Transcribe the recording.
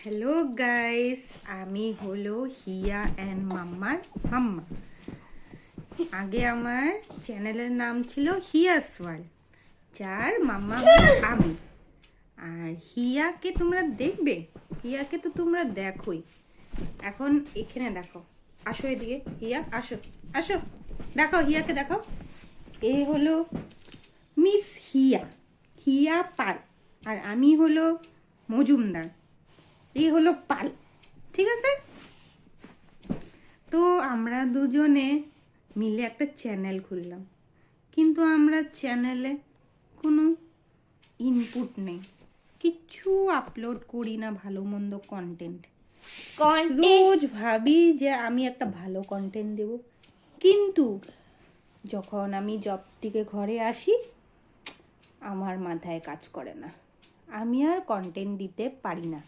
Hello guys, আমি হলো হিয়া and মাম্মার মাম্মা। আগে আমার চ্যানেলের নাম ছিল হিয়াস ওয়ার্ল্ড, যার মাম্মা আমি। আর হিয়াকে তোমরা দেখবে, হিয়াকে তো তোমরা দেখোই। এখন এখানে দেখো, আসো এদিকে হিয়া, আসো আসো, দেখো হিয়াকে দেখো। এ হলো মিস হিয়া, হিয়া পাল। আর আমি হলো মজুমদার, এই হলো পাল। ঠিক আছে, তো আমরা দুজনে মিলে একটা চ্যানেল খুললাম, কিন্তু আমরা চ্যানেলে কোনো ইনপুট নেই, কিচ্ছু আপলোড করি না ভালো মন্দ কন্টেন্ট। রোজ ভাবি যে আমি একটা ভালো কন্টেন্ট দেব, কিন্তু যখন আমি জব থেকে ঘরে আসি আমার মাথায় কাজ করে না, আমি আর কন্টেন্ট দিতে পারি না।